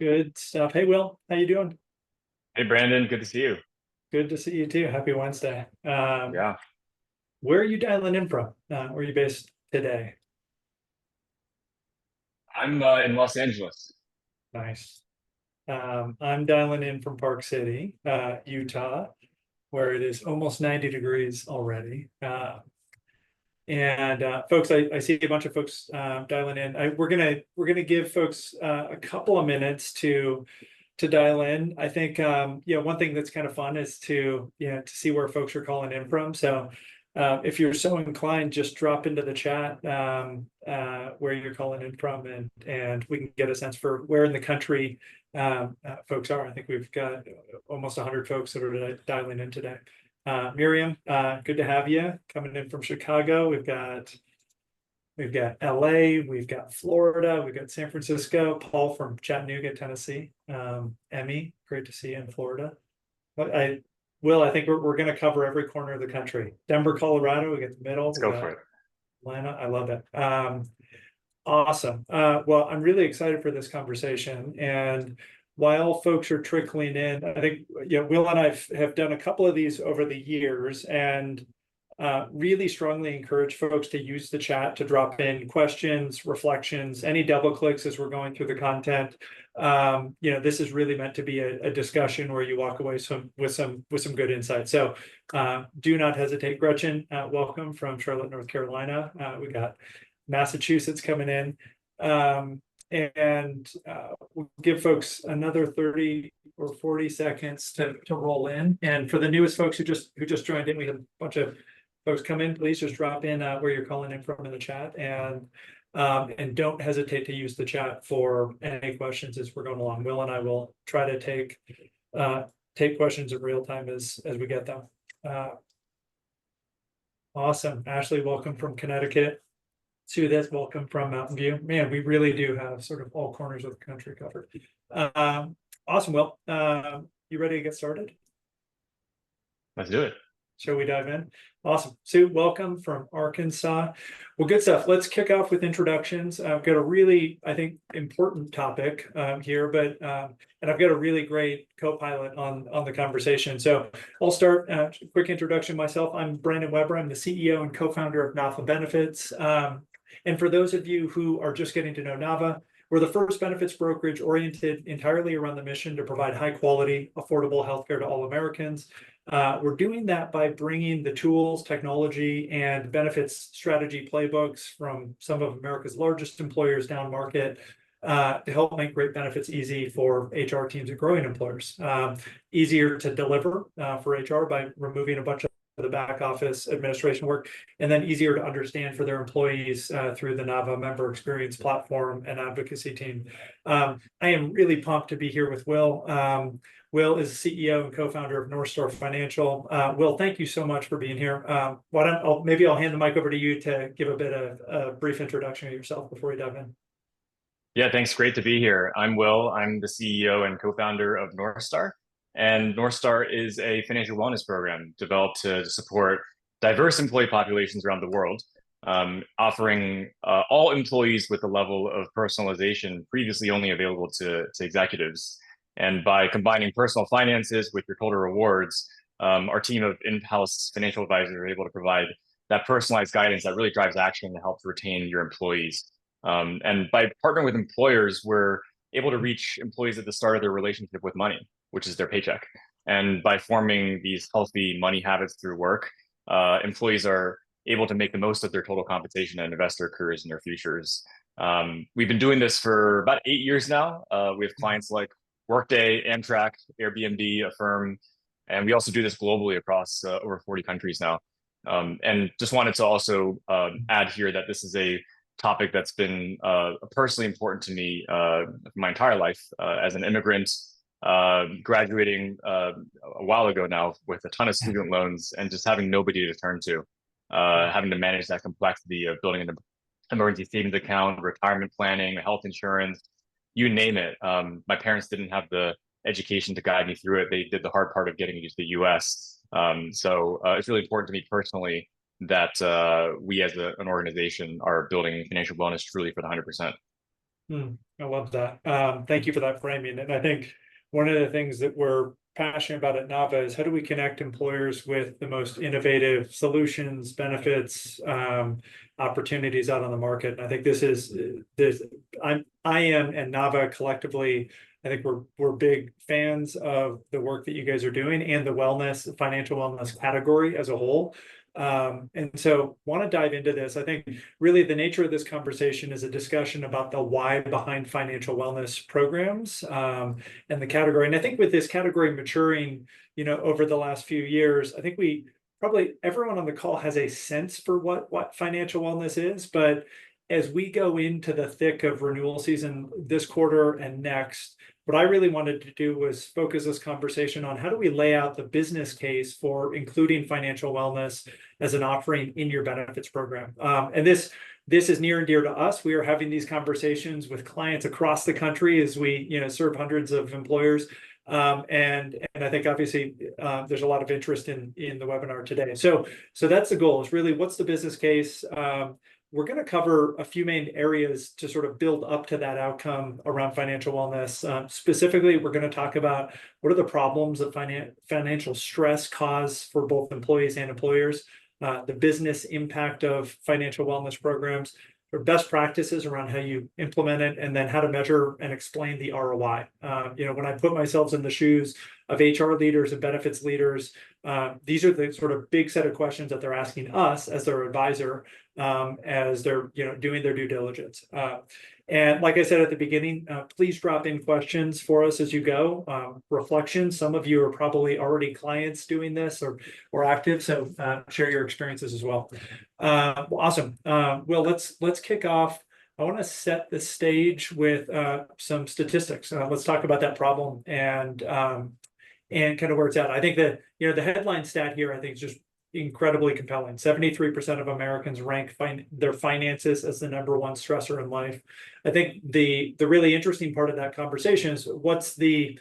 Good stuff. Hey, Will, how you doing? Hey Brandon, good to see you. Good to see you too. Happy Wednesday. Yeah, Where are you dialing in from? Where are you based today? I'm in Los Angeles. Nice. I'm dialing in from Park City, Utah, where it is almost 90 degrees already. And folks, I see a bunch of folks dialing in. We're gonna give folks a couple of minutes to dial in. I think one thing that's kind of fun is to see where folks are calling in from. So if you're so inclined, just drop into the chat where you're calling in from, and we can get a sense for where in the country folks are. I think we've got almost 100 folks that are dialing in today. Miriam, good to have you coming in from Chicago. We've got LA, we've got Florida, we've got San Francisco, Paul from Chattanooga, Tennessee. Emmy, great to see you in Florida. But I think we're going to cover every corner of the country. Denver, Colorado, we got the middle, Let's we go for got it. Atlanta. I love it. Awesome. Well, I'm really excited for this conversation. And while folks are trickling in, I think Will and I have done a couple of these over the years, and really strongly encourage folks to use the chat to drop in questions, reflections, any double clicks as we're going through the content. This is really meant to be a discussion where you walk away with some good insight. So do not hesitate. Gretchen, welcome from Charlotte, North Carolina. We got Massachusetts coming in. And we'll give folks another 30 or 40 seconds to roll in. And for the newest folks who just joined in, we have a bunch of folks come in. Please just drop in where you're calling in from in the chat, and don't hesitate to use the chat for any questions as we're going along. Will and I will try to take questions in real time as we get them. Awesome. Ashley, welcome from Connecticut. Sue, this welcome from Mountain View. Man, we really do have sort of all corners of the country covered. Awesome. Well, you ready to get started? Let's do it. Shall we dive in? Awesome. Sue, welcome from Arkansas. Well, good stuff. Let's kick off with introductions. I've got a really, I think, important topic here, but and I've got a really great co-pilot on the conversation. So I'll start a quick introduction myself. I'm Brandon Weber. I'm the CEO and co-founder of Nava Benefits. And for those of you who are just getting to know Nava, we're the first benefits brokerage oriented entirely around the mission to provide high quality, affordable healthcare to all Americans. We're doing that by bringing the tools, technology, and benefits strategy playbooks from some of America's largest employers down market to help make great benefits easy for HR teams and growing employers. Easier to deliver for HR by removing a bunch of the back office administration work, and then easier to understand for their employees through the Nava member experience platform and advocacy team. I am really pumped to be here with Will. Will is CEO and co-founder of Northstar Financial. Will, thank you so much for being here. Maybe I'll hand the mic over to you to give a bit of a brief introduction of yourself before we dive in. Yeah, thanks. Great to be here. I'm Will. I'm the CEO and co-founder of Northstar. And Northstar is a financial wellness program developed to support diverse employee populations around the world, offering all employees with a level of personalization previously only available to executives. And by combining personal finances with your total rewards, our team of in-house financial advisors are able to provide that personalized guidance that really drives action to help retain your employees. And by partnering with employers, we're able to reach employees at the start of their relationship with money, which is their paycheck. And by forming these healthy money habits through work, employees are able to make the most of their total compensation and invest their careers in their futures. We've been doing this for about 8 years now. We have clients like Workday, Amtrak, Airbnb, Affirm, and we also do this globally across over 40 countries now. And just wanted to also add here that this is a topic that's been personally important to me my entire life as an immigrant, graduating a while ago now with a ton of student loans and just having nobody to turn to, having to manage that complexity of building an emergency savings account, retirement planning, health insurance, you name it. My parents didn't have the education to guide me through it. They did the hard part of getting me to the US. So it's really important to me personally that we as an organization are building financial wellness truly for the 100%. I love that. Thank you for that framing. And I think one of the things that we're passionate about at Nava is how do we connect employers with the most innovative solutions, benefits, opportunities out on the market. And I think I am and Nava collectively, I think we're big fans of the work that you guys are doing and the financial wellness category as a whole. And so want to dive into this. I think really the nature of this conversation is a discussion about the why behind financial wellness programs, and the category. And I think with this category maturing, over the last few years, I think we probably everyone on the call has a sense for what financial wellness is, but as we go into the thick of renewal season this quarter and next, what I really wanted to do was focus this conversation on how do we lay out the business case for including financial wellness as an offering in your benefits program. And this is near and dear to us. We are having these conversations with clients across the country as we serve hundreds of employers. And I think obviously there's a lot of interest in the webinar today. So that's the goal, is really what's the business case. We're going to cover a few main areas to sort of build up to that outcome around financial wellness. Specifically, we're going to talk about what are the problems that financial stress cause for both employees and employers, the business impact of financial wellness programs, or best practices around how you implement it, and then how to measure and explain the ROI. When I put myself in the shoes of HR leaders and benefits leaders, these are the sort of big set of questions that they're asking us as their advisor, as they're doing their due diligence. And like I said at the beginning, please drop in questions for us as you go. Reflections. Some of you are probably already clients doing this or active, so share your experiences as well. Awesome. Well, let's kick off. I want to set the stage with some statistics. Let's talk about that problem and kind of where it's at. I think that the headline stat here, I think, is just incredibly compelling. 73% of Americans rank their finances as the number one stressor in life. I think the really interesting part of that conversation is what's the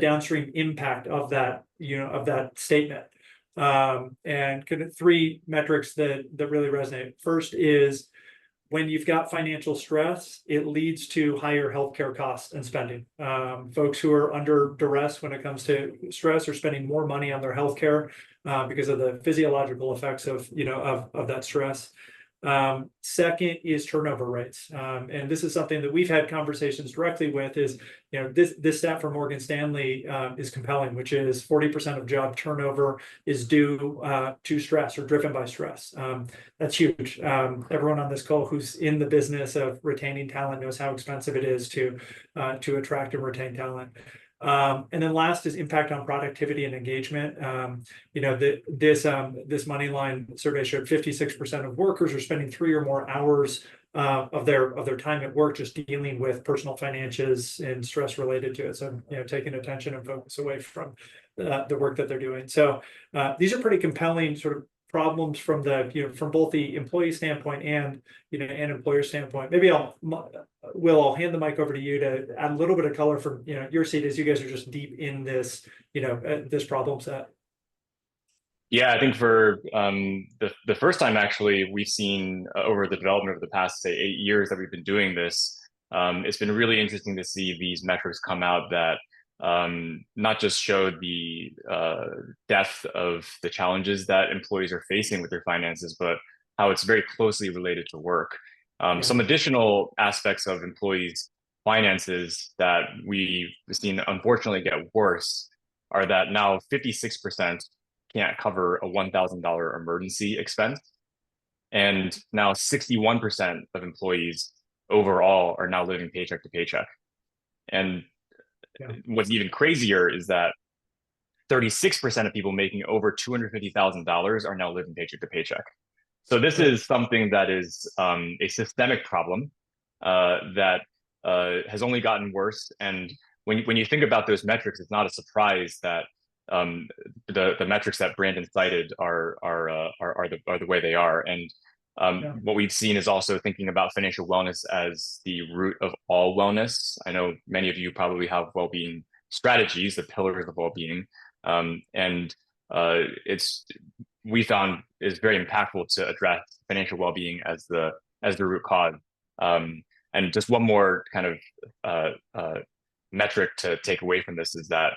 downstream impact of that of that statement. And kind of three metrics that really resonate. First is when you've got financial stress, it leads to higher healthcare costs and spending. Folks who are under duress when it comes to stress are spending more money on their healthcare because of the physiological effects of that stress. Second is turnover rates, and this is something that we've had conversations directly with. Is this stat from Morgan Stanley is compelling, which is 40% of job turnover is due to stress or driven by stress. That's huge. Everyone on this call who's in the business of retaining talent knows how expensive it is to attract and retain talent. And then last is impact on productivity and engagement. This Moneyline survey showed 56% of workers are spending 3 or more hours of their time at work just dealing with personal finances and stress related to it. So taking attention and focus away from the work that they're doing. So these are pretty compelling sort of problems from from both the employee standpoint and and employer standpoint. Maybe I'll hand the mic over to you to add a little bit of color from your seat, as you guys are just deep in this this problem set. Yeah, I think for the first time, actually, we've seen over the development of the past, say, 8 years that we've been doing this, it's been really interesting to see these metrics come out that not just show the depth of the challenges that employees are facing with their finances, but how it's very closely related to work. Some additional aspects of employees' finances that we've seen unfortunately get worse are that now 56% can't cover a $1,000 emergency expense. And now 61% of employees overall are now living paycheck to paycheck. And what's even crazier is that 36% of people making over $250,000 are now living paycheck to paycheck. So this is something that is a systemic problem that has only gotten worse. And when you think about those metrics, it's not a surprise that the metrics that Brandon cited are the way they are. And what we've seen is also thinking about financial wellness as the root of all wellness. I know many of you probably have well-being strategies, the pillars of well-being, and we found is very impactful to address financial well-being as the root cause. And just one more kind of metric to take away from this is that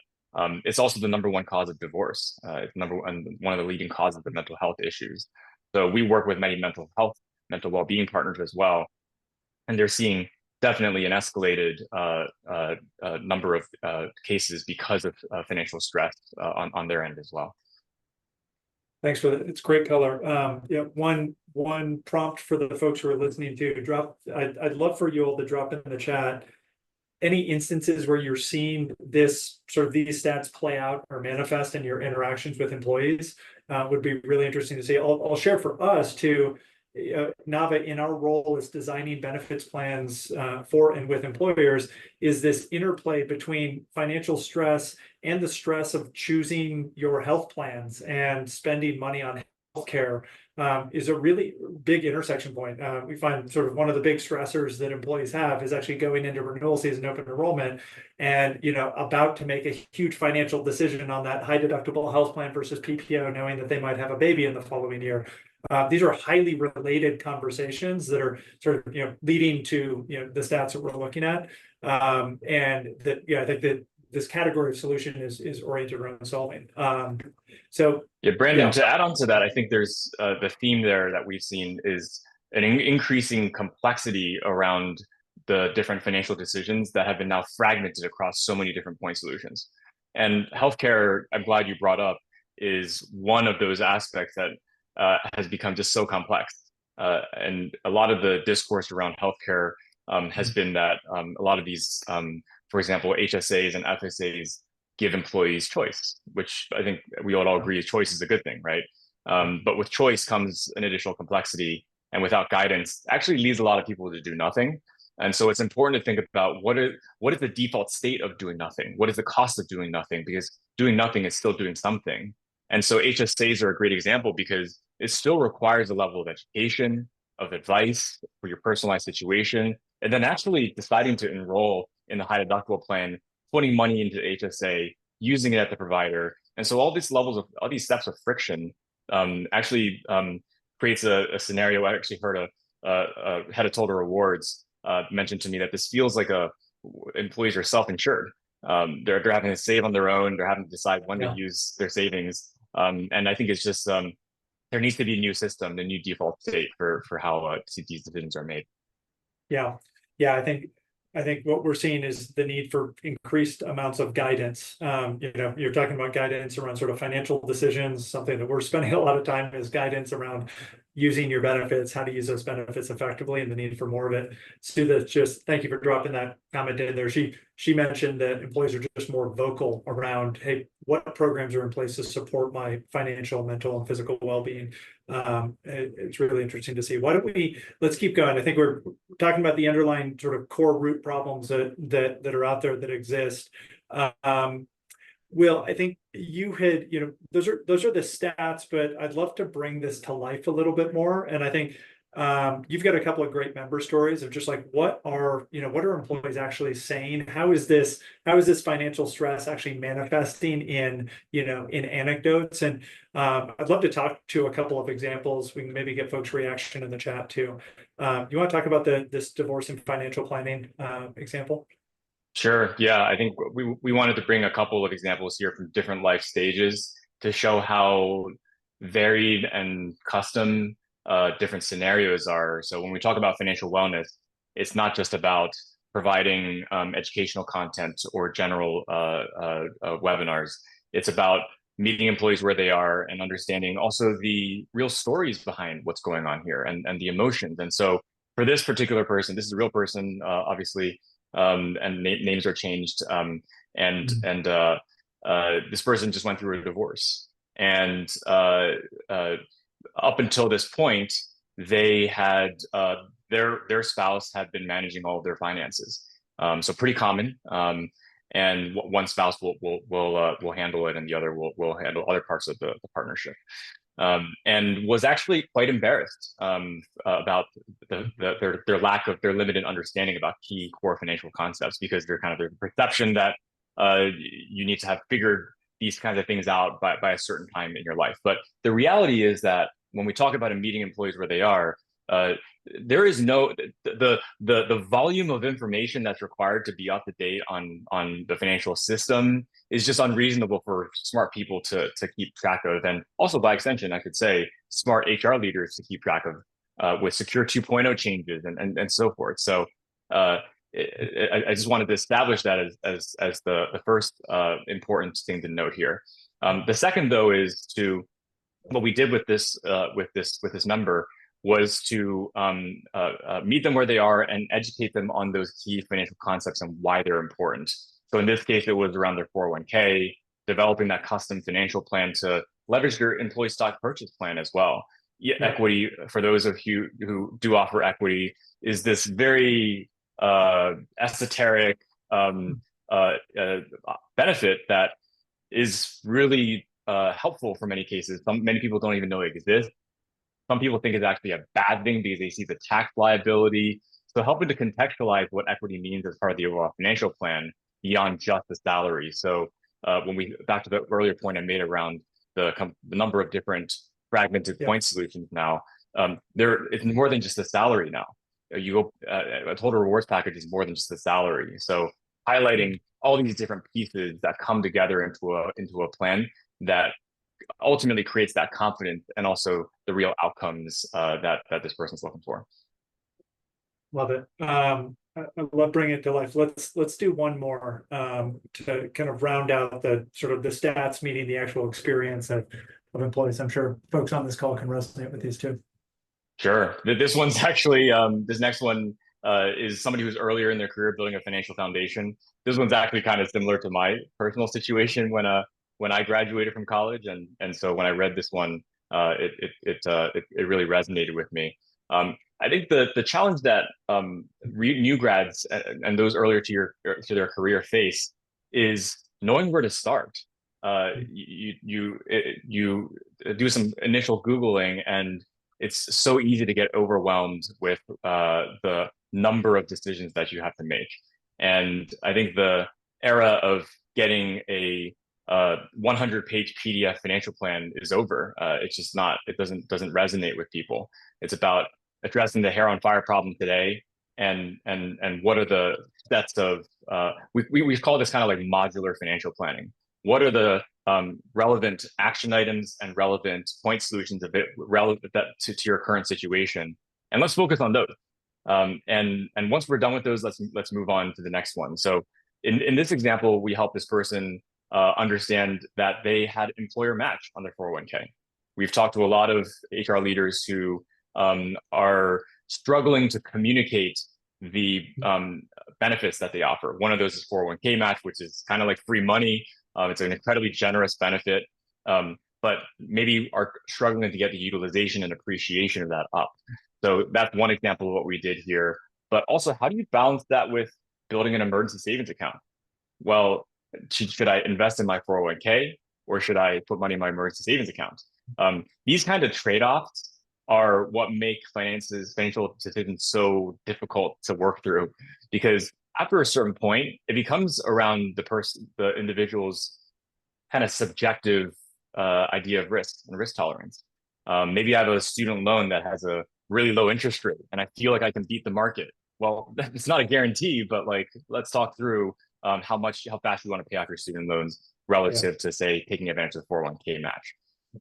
it's also the number one cause of divorce. It's number one of the leading causes of mental health issues. So we work with many mental well-being partners as well, and they're seeing definitely an escalated number of cases because of financial stress on their end as well. Thanks for that. It's great color. Yeah, one prompt for the folks who are listening to drop. I'd love for you all to drop in the chat any instances where you're seeing this sort of these stats play out or manifest in your interactions with employees. Would be really interesting to see. I'll share for us too. Nava, in our role as designing benefits plans for and with employers, is this interplay between financial stress and the stress of choosing your health plans and spending money on healthcare is a really big intersection point. We find sort of one of the big stressors that employees have is actually going into renewal season, open enrollment, and about to make a huge financial decision on that high deductible health plan versus PPO, knowing that they might have a baby in the following year. These are highly related conversations that are sort of leading to the stats that we're looking at, and that I think that this category of solution is oriented around solving. So yeah, Brandon, to add on to that, I think there's the theme there that we've seen is an increasing complexity around the different financial decisions that have been now fragmented across so many different point solutions. And healthcare, I'm glad you brought up, is one of those aspects that has become just so complex. And a lot of the discourse around healthcare has been that a lot of these, for example, HSAs and FSAs give employees choice, which I think we all agree choice is a good thing, right? But with choice comes an additional complexity, and without guidance, actually leads a lot of people to do nothing. And so it's important to think about what is the default state of doing nothing? What is the cost of doing nothing? Because doing nothing is still doing something. And so HSAs are a great example because it still requires a level of education, of advice for your personalized situation, and then actually deciding to enroll in the high deductible plan, putting money into HSA, using it at the provider. And so all these steps of friction actually creates a scenario. I actually heard a head of total rewards mentioned to me that this feels like employees are self-insured. They're having to save on their own. They're having to decide when to use their savings. And I think it's just there needs to be a new system, a new default state for how these decisions are made. Yeah, I think what we're seeing is the need for increased amounts of guidance. You're talking about guidance around sort of financial decisions. Something that we're spending a lot of time is guidance around using your benefits, how to use those benefits effectively, and the need for more of it. Sue, just thank you for dropping that comment in there. She mentioned that employees are just more vocal around, hey, what programs are in place to support my financial, mental, and physical well-being. It's really interesting to see. Let's keep going. I think we're talking about the underlying sort of core root problems that are out there that exist. Will, I think you had, those are the stats, but I'd love to bring this to life a little bit more. And I think you've got a couple of great member stories of just like what are employees actually saying? How is this financial stress actually manifesting in anecdotes? And I'd love to talk to a couple of examples. We can maybe get folks' reaction in the chat too. You want to talk about this divorce and financial planning example? Sure. Yeah, I think we wanted to bring a couple of examples here from different life stages to show how varied and custom different scenarios are. So when we talk about financial wellness, it's not just about providing educational content or general webinars. It's about meeting employees where they are and understanding also the real stories behind what's going on here and the emotions. And so for this particular person, this is a real person, obviously, and names are changed. This person just went through a divorce, and up until this point, they had their spouse had been managing all of their finances. So pretty common. And one spouse will handle it, and the other will handle other parts of the partnership. And was actually quite embarrassed about their lack of their limited understanding about key core financial concepts, because there's the perception that you need to have figured these kinds of things out by a certain time in your life. But the reality is that when we talk about meeting employees where they are, there is no the volume of information that's required to be up to date on the financial system is just unreasonable for smart people to keep track of, and also by extension, I could say smart HR leaders to keep track of with Secure 2.0 changes and so forth. So uh, I just wanted to establish that as the first important thing to note here. The second, though, is to what we did with this number was to meet them where they are and educate them on those key financial concepts and why they're important. So in this case, it was around their 401k, developing that custom financial plan to leverage your employee stock purchase plan as well. Yeah, equity, for those of you who do offer equity, is this very esoteric benefit that is really helpful for many cases. Many people don't even know it exists. Some people think it's actually a bad thing because they see the tax liability. So helping to contextualize what equity means as part of the overall financial plan beyond just the salary. So back to the earlier point I made around the number of different fragmented point solutions now, it's more than just the salary now. A total rewards package is more than just the salary. So highlighting all these different pieces that come together into a plan that ultimately creates that confidence and also the real outcomes that this person's looking for. Love it. I love bringing it to life. Let's do one more to kind of round out the sort of the stats meeting the actual experience of employees. I'm sure folks on this call can resonate with these too. Sure. This one's actually this next one is somebody who's earlier in their career building a financial foundation. This one's actually kind of similar to my personal situation when I graduated from college, and so when I read this one, it really resonated with me. I think the challenge that new grads and those earlier to their career face is knowing where to start. You do some initial Googling, and it's so easy to get overwhelmed with the number of decisions that you have to make. And I think the era of getting a 100-page PDF financial plan is over. It's just not. It doesn't resonate with people. It's about addressing the hair on fire problem today, and what are the sets of we call this kind of like modular financial planning. What are the relevant action items and relevant point solutions of it relevant to your current situation, and let's focus on those. And once we're done with those, let's move on to the next one. So in this example, we help this person understand that they had employer match on their 401k. We've talked to a lot of HR leaders who are struggling to communicate the benefits that they offer. One of those is 401k match, which is kind of like free money. It's an incredibly generous benefit, but maybe are struggling to get the utilization and appreciation of that up. So that's one example of what we did here. But also, how do you balance that with building an emergency savings account? Well, should I invest in my 401k, or should I put money in my emergency savings account? These kind of trade-offs are what make financial decisions so difficult to work through, because after a certain point, it becomes around the individual's kind of subjective idea of risk and risk tolerance. Maybe I have a student loan that has a really low interest rate, and I feel like I can beat the market. Well, it's not a guarantee, but like, let's talk through how fast you want to pay off your student loans relative to, say, taking advantage of the 401k match.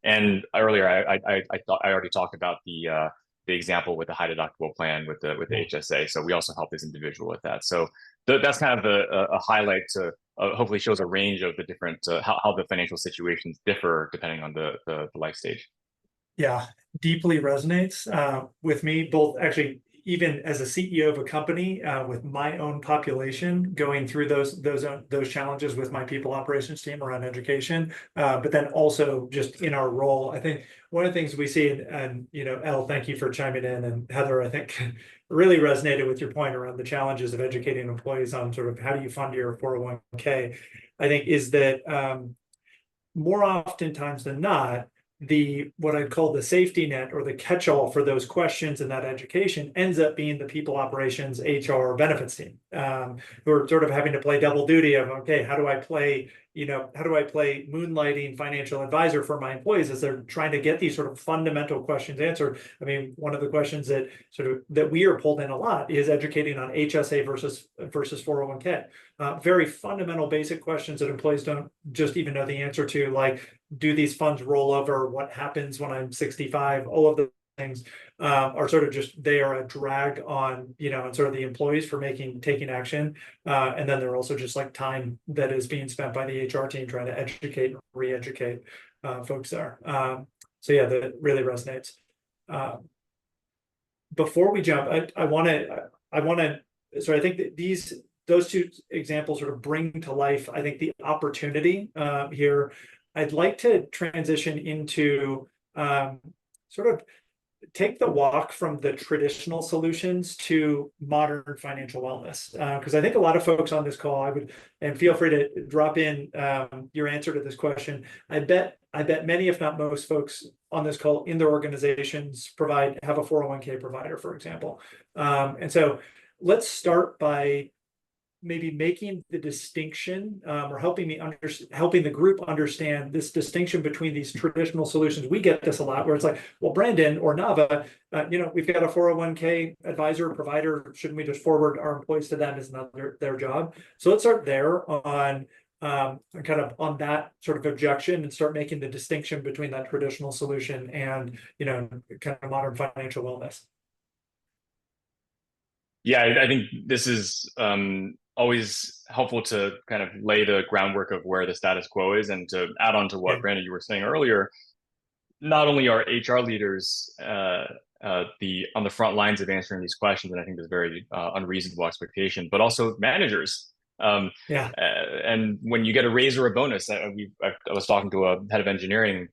And earlier, I already talked about the example with the high deductible plan with the HSA. So we also help this individual with that. So that's kind of a highlight to hopefully shows a range of the different how the financial situations differ depending on the life stage. Yeah, deeply resonates with me, both actually, even as a CEO of a company with my own population, going through those challenges with my people operations team around education, but then also just in our role. I think one of the things we see, and Elle, thank you for chiming in, and Heather, I think really resonated with your point around the challenges of educating employees on sort of how do you fund your 401k. I think is that more oftentimes than not, what I'd call the safety net or the catch-all for those questions and that education ends up being the people operations, HR, benefits team, who are sort of having to play double duty of, okay, how do I play how do I play moonlighting financial advisor for my employees as they're trying to get these sort of fundamental questions answered? I mean, one of the questions that we are pulled in a lot is educating on HSA versus 401k. Very fundamental, basic questions that employees don't just even know the answer to, like, do these funds roll over? What happens when I'm 65? All of the things are sort of just, they are a drag on, and sort of the employees for taking action. And then they're also just like time that is being spent by the HR team trying to educate and re-educate folks there. So yeah, that really resonates. Before we jump, I want to, so I think that those two examples sort of bring to life, I think, the opportunity here. I'd like to transition into sort of take the walk from the traditional solutions to modern financial wellness, because I think a lot of folks on this call, and feel free to drop in your answer to this question. I bet many, if not most, folks on this call in their organizations have a 401k provider, for example. And so let's start by maybe making the distinction, or helping the group understand this distinction between these traditional solutions. We get this a lot, where it's like, well, Brandon or Nava, we've got a 401k advisor or provider. Shouldn't we just forward our employees to them? Isn't that their job? So let's start there on kind of on that sort of objection, and start making the distinction between that traditional solution and kind of modern financial wellness. Yeah, I think this is always helpful to kind of lay the groundwork of where the status quo is. And to add on to what, Brandon, you were saying earlier, not only are HR leaders on the front lines of answering these questions, and I think there's very unreasonable expectation, but also managers. And when you get a raise or a bonus, I was talking to a head of engineering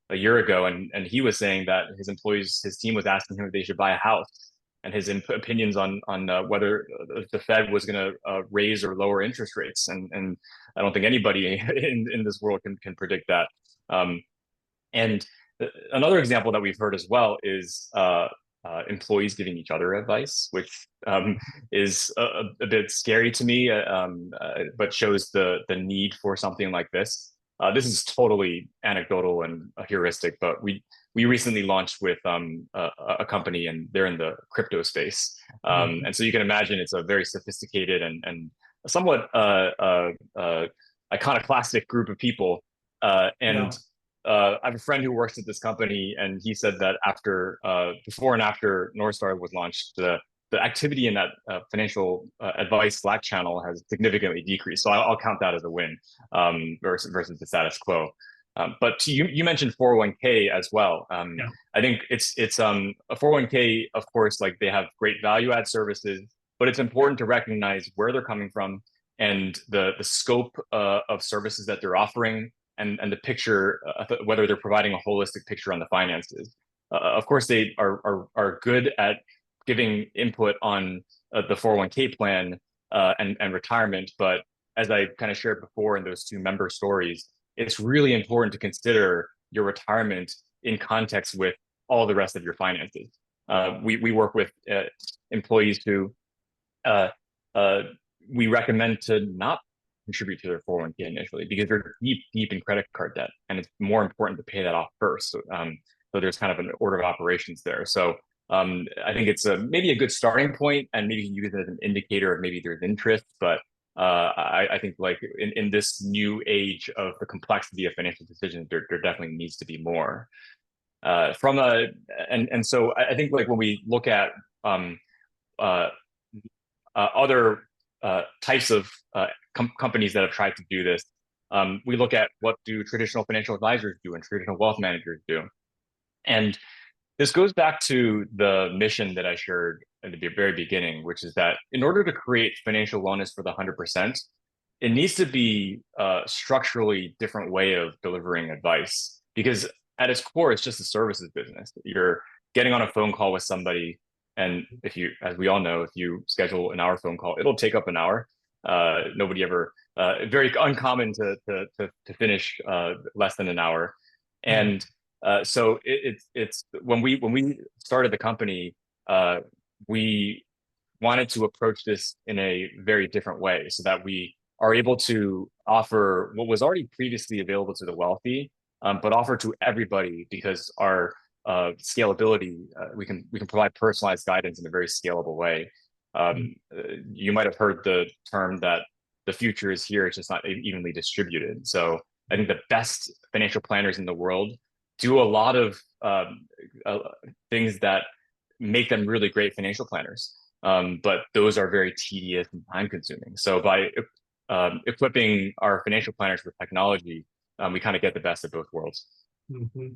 a year ago, and he was saying that his team was asking him if they should buy a house, and his opinions on whether the Fed was going to raise or lower interest rates. And I don't think anybody in this world can predict that. And another example that we've heard as well is employees giving each other advice, which is a bit scary to me, but shows the need for something like this. This is totally anecdotal and a heuristic, but we recently launched with a company, and they're in the crypto space. And so you can imagine it's a very sophisticated and somewhat iconoclastic group of people. I have a friend who works at this company, and he said that before and after Northstar was launched, the activity in that financial advice Slack channel has significantly decreased. So I'll count that as a win versus the status quo. But you mentioned 401k as well. I think it's a 401k, of course, like, they have great value add services, but it's important to recognize where they're coming from and the scope of services that they're offering, and the picture, whether they're providing a holistic picture on the finances. Of course, they are good at giving input on the 401k plan and retirement, but as I kind of shared before in those two member stories, it's really important to consider your retirement in context with all the rest of your finances. We work with employees who we recommend to not contribute to their 401k initially, because they're deep in credit card debt, and it's more important to pay that off first. So there's kind of an order of operations there. So I think it's maybe a good starting point, and maybe you use it as an indicator of maybe there's interest, but I think, like, in this new age of the complexity of financial decisions, there definitely needs to be more. So I think, like, when we look at other types of companies that have tried to do this, we look at what do traditional financial advisors do and traditional wealth managers do. And this goes back to the mission that I shared at the very beginning, which is that in order to create financial wellness for the 100%, it needs to be a structurally different way of delivering advice, because at its core, it's just a services business. You're getting on a phone call with somebody, and as we all know, if you schedule an hour phone call, it'll take up an hour. Nobody ever, very uncommon to finish less than an hour. And so it's when we started the company, we wanted to approach this in a very different way, so that we are able to offer what was already previously available to the wealthy, but offer to everybody because our scalability, we can provide personalized guidance in a very scalable way. You might have heard the term that the future is here; it's just not evenly distributed. So I think the best financial planners in the world do a lot of uh, things that make them really great financial planners. But those are very tedious and time consuming. So by equipping our financial planners with technology, we kind of get the best of both worlds. Mhm.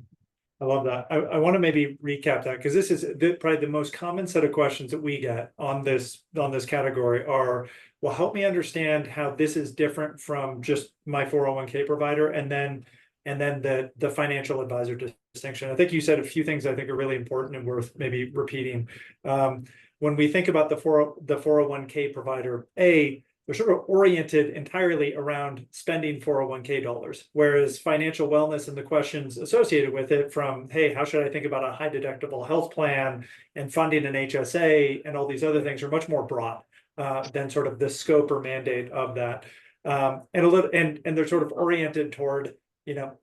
I love that. I want to maybe recap that because this is probably the most common set of questions that we get on this category are, well, help me understand how this is different from just my 401k provider, and then the financial advisor distinction. I think you said a few things I think are really important and worth maybe repeating. When we think about the 401k provider, they're sort of oriented entirely around spending 401k dollars, whereas financial wellness and the questions associated with it, from, hey, how should I think about a high deductible health plan and funding an HSA and all these other things, are much more broad than sort of the scope or mandate of that. And they're sort of oriented toward,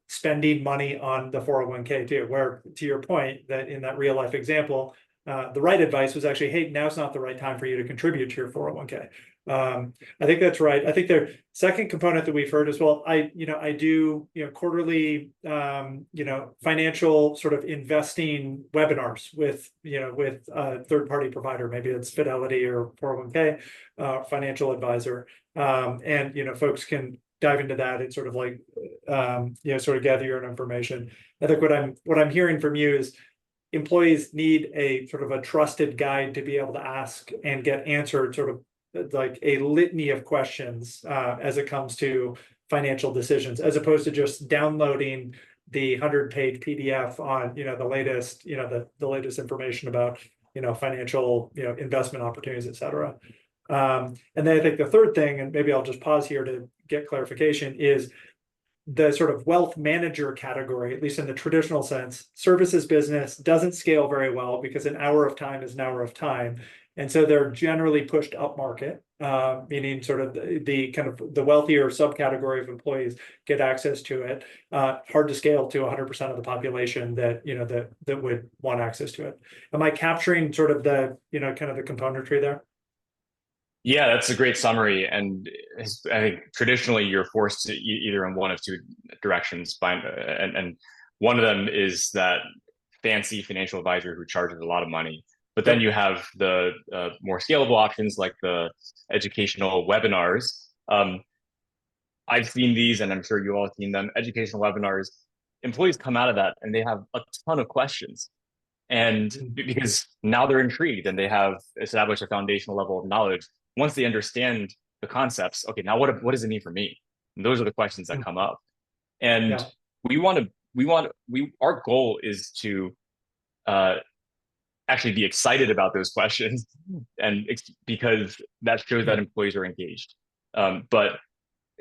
spending money on the 401k too, where, to your point, that in that real life example, the right advice was actually, hey, now's not the right time for you to contribute to your 401k. I think that's right. I think the second component that we've heard as well, I do, quarterly, financial sort of investing webinars with a third party provider, maybe it's Fidelity or 401k, financial advisor. And, folks can dive into that and sort of like, sort of gather your own information. I think what I'm hearing from you is employees need a sort of a trusted guide to be able to ask and get answered, sort of like a litany of questions as it comes to financial decisions, as opposed to just downloading the 100-page PDF on the latest the latest information about financial investment opportunities, et cetera. And then I think the third thing, and maybe I'll just pause here to get clarification, is the sort of wealth manager category, at least in the traditional sense. Services business doesn't scale very well because an hour of time is an hour of time. And so they're generally pushed up market, meaning sort of the kind of the wealthier subcategory of employees get access to it. Hard to scale to 100% of the population that that would want access to it. Am I capturing sort of the kind of the componentry there? Yeah, that's a great summary. And I think traditionally you're forced to either in one of two directions. And one of them is that fancy financial advisor who charges a lot of money. But then you have the more scalable options like the educational webinars. I've seen these, and I'm sure you all have seen them. Educational webinars, employees come out of that and they have a ton of questions. And because now they're intrigued and they have established a foundational level of knowledge. Once they understand the concepts, okay, now what does it mean for me? And those are the questions that come up. And our goal is to actually be excited about those questions, and because that shows that employees are engaged. But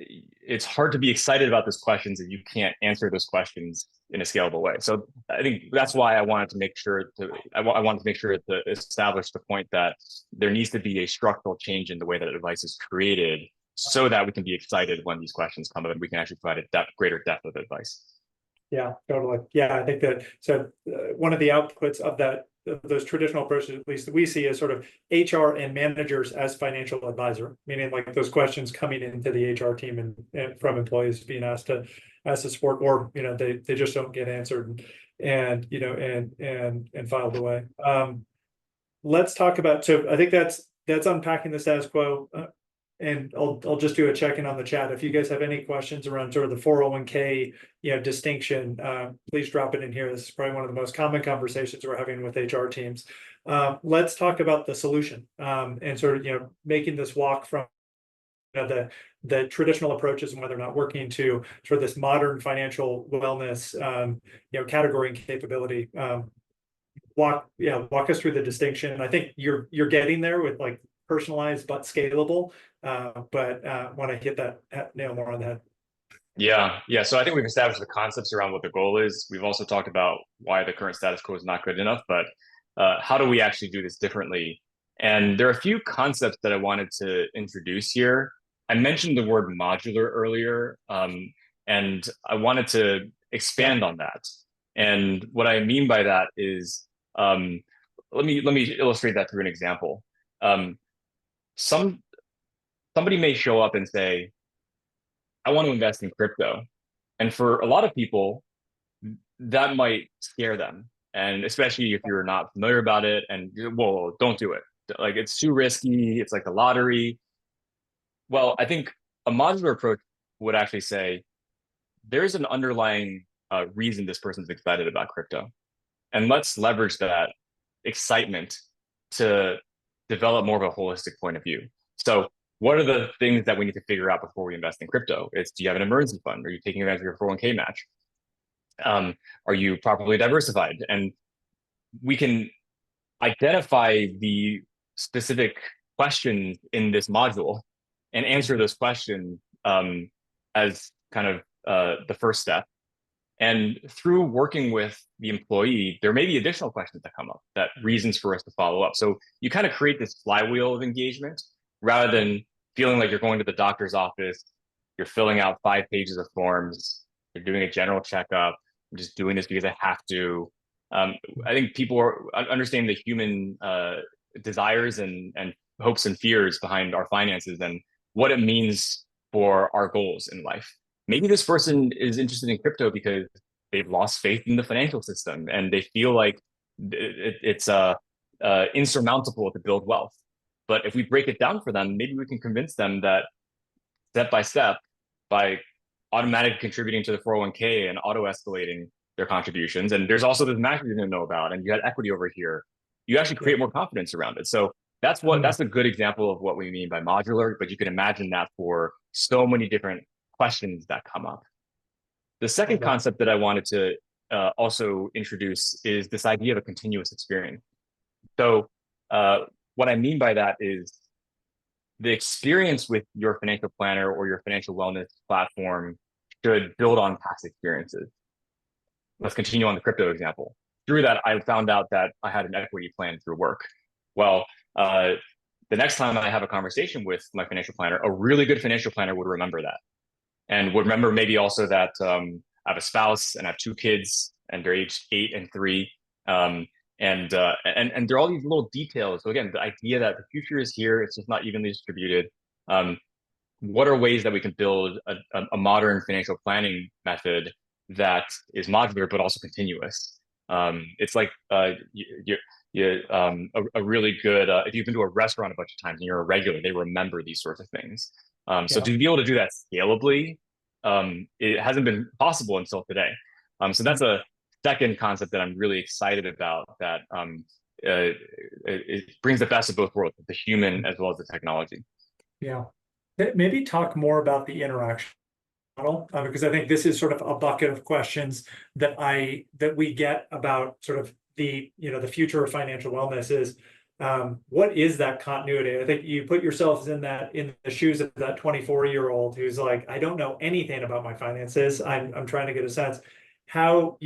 it's hard to be excited about those questions if you can't answer those questions in a scalable way. So I think that's why I wanted to make sure to establish the point that there needs to be a structural change in the way that advice is created, so that we can be excited when these questions come up and we can actually provide a greater depth of advice. Yeah, totally. Yeah, I think that one of the outputs of those traditional approaches, at least that we see, is sort of HR and managers as financial advisor, meaning like those questions coming into the HR team and from employees being asked to support, or they just don't get answered and filed away. Let's talk about, so I think that's unpacking the status quo. And I'll just do a check-in on the chat. If you guys have any questions around sort of the 401k distinction, please drop it in here. This is probably one of the most common conversations we're having with HR teams. Let's talk about the solution, and sort of making this walk from the traditional approaches and whether or not working to sort of this modern financial wellness category and capability. Walk us through the distinction. I think you're getting there with like personalized but scalable, but want to hit that nail more on the head. Yeah. So I think we've established the concepts around what the goal is. We've also talked about why the current status quo is not good enough, but how do we actually do this differently? And there are a few concepts that I wanted to introduce here. I mentioned the word modular earlier, and I wanted to Yeah. expand on that. And what I mean by that is, um, let me illustrate that through an example. Um, some somebody may show up and say, "I want to invest in crypto," and for a lot of people, that might scare them, and especially if you're not familiar about it, and well, don't do it. Like it's too risky. It's like the lottery. Well, I think a modular approach would actually say there's an underlying reason this person's excited about crypto. And let's leverage that excitement to develop more of a holistic point of view. So, what are the things that we need to figure out before we invest in crypto? It's, do you have an emergency fund? Are you taking advantage of your 401k match? Are you properly diversified? And we can identify the specific questions in this module and answer those questions as kind of the first step. And through working with the employee, there may be additional questions that come up, that reasons for us to follow up. So you kind of create this flywheel of engagement rather than feeling like you're going to the doctor's office, you're filling out 5 pages of forms, you're doing a general checkup, I'm just doing this because I have to. I think people are understanding the human desires and hopes and fears behind our finances and what it means for our goals in life. Maybe this person is interested in crypto because they've lost faith in the financial system and they feel like it's insurmountable to build wealth. But if we break it down for them, maybe we can convince them that step by step, by automatically contributing to the 401k and auto escalating their contributions. And there's also this match you didn't know about, and you had equity over here. You actually Yeah. create more confidence around it. So that's a good example of what we mean by modular, but you can imagine that for so many different questions that come up. The second Love that. concept that I wanted to also introduce is this idea of a continuous experience. So, what I mean by that is the experience with your financial planner or your financial wellness platform should build on past experiences. Let's continue on the crypto example. Through that, I found out that I had an equity plan through work. Well, the next time I have a conversation with my financial planner, a really good financial planner would remember that and would remember maybe also that I have a spouse and I have 2 kids and they're aged 8 and 3. And there are all these little details. So again, the idea that the future is here, it's just not evenly distributed. Um, what are ways that we can build a modern financial planning method that is modular but also continuous? It's like a really good if you've been to a restaurant a bunch of times and you're a regular, they remember these sorts of things. So Yeah. to be able to do that scalably, it hasn't been possible until today. So that's a second concept that I'm really excited about. That it brings the best of both worlds, the human as well as the technology. Yeah. Maybe talk more about the interaction model, because I think this is sort of a bucket of questions that we get about sort of the future of financial wellness is, what is that continuity? I think you put yourselves in the shoes of that 24-year-old who's like, I don't know anything about my finances. I'm trying to get a sense. How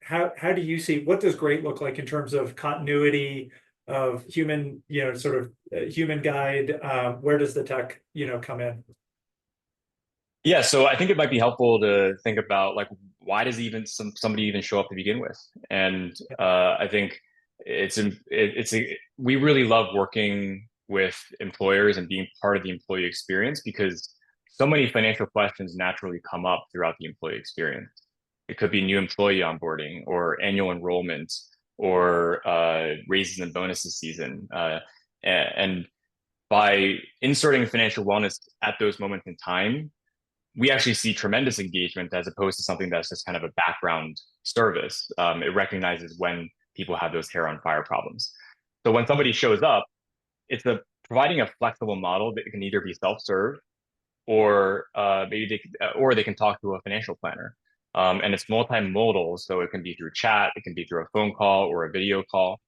how do you see, what does great look like in terms of continuity of human, sort of human guide? Where does the tech, come in? Yeah, so I think it might be helpful to think about like why does even somebody even show up to begin with? And I think we really love working with employers and being part of the employee experience because so many financial questions naturally come up throughout the employee experience. It could be new employee onboarding or annual enrollment or raises and bonuses season. And by inserting financial wellness at those moments in time, we actually see tremendous engagement as opposed to something that's just kind of a background service. It recognizes when people have those hair on fire problems. So when somebody shows up, it's providing a flexible model that can either be self-serve or or they can talk to a financial planner. And it's multimodal, so it can be through chat, it can be through a phone call or a video call.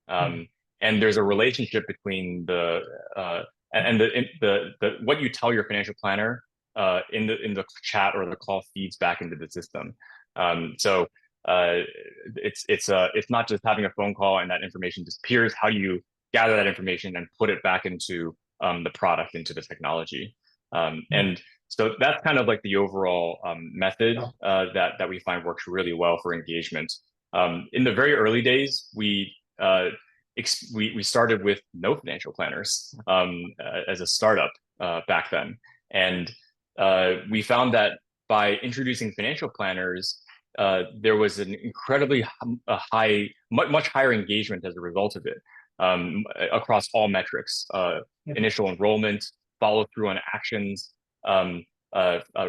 Mm. And there's a relationship between the what you tell your financial planner in the chat or the call feeds back into the system. So it's not just having a phone call and that information disappears. How do you gather that information and put it back into the product, into the technology? And so that's kind of like the overall method Yeah. that we find works really well for engagement. In the very early days, we started with no financial planners as a startup back then, and we found that by introducing financial planners, there was an incredibly much higher engagement as a result of it across all metrics: initial enrollment, follow through on actions,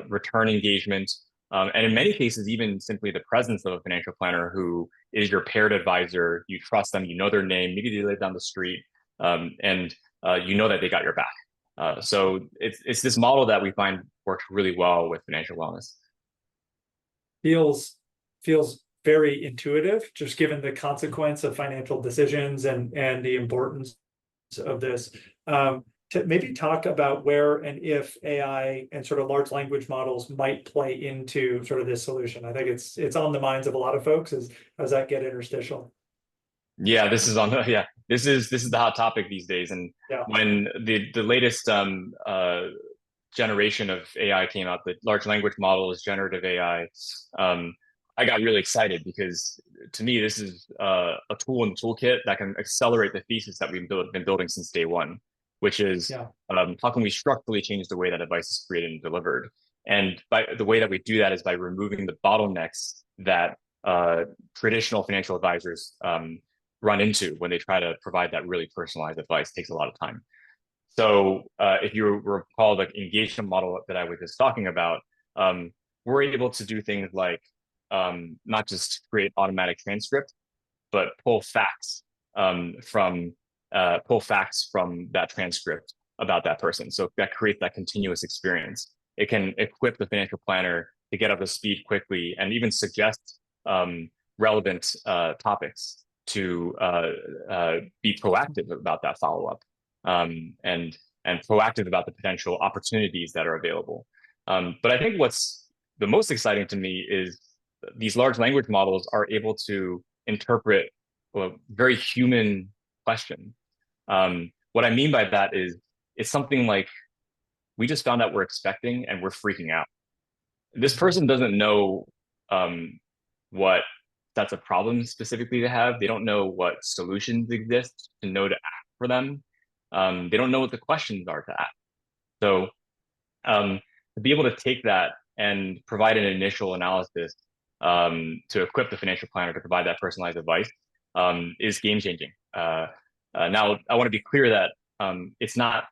return engagement, and in many cases, even simply the presence of a financial planner who is your paired advisor. You trust them, you know their name, maybe they live down the street, and you know that they got your back. So it's this model that we find works really well with financial wellness. Feels very intuitive, just given the consequence of financial decisions and the importance of this. To maybe talk about where and if AI and sort of large language models might play into sort of this solution. I think it's on the minds of a lot of folks. Does that get interstitial? Yeah, this is on the yeah. This is the hot topic these days. And Yeah. when the latest generation of AI came out, the large language model is generative AI. I got really excited because to me, this is a tool in the toolkit that can accelerate the thesis that we've been building since day one, which is how can we structurally change the way that advice is created and delivered? And by the way that we do that is by removing the bottlenecks that traditional financial advisors run into when they try to provide that really personalized advice. It takes a lot of time. So if you recall the engagement model that I was just talking about, we're able to do things like not just create automatic transcript, but pull facts from that transcript about that person. So that creates that continuous experience. It can equip the financial planner to get up to speed quickly and even suggest relevant topics to be proactive about that follow-up and proactive about the potential opportunities that are available. But I think what's the most exciting to me is these large language models are able to interpret a very human question. What I mean by that is it's something like, we just found out we're expecting and we're freaking out. This person doesn't know what that's a problem specifically to have. They don't know what solutions exist to know to act for them. They don't know what the questions are to ask. So to be able to take that and provide an initial analysis to equip the financial planner to provide that personalized advice is game changing. Now, I want to be clear that it's not,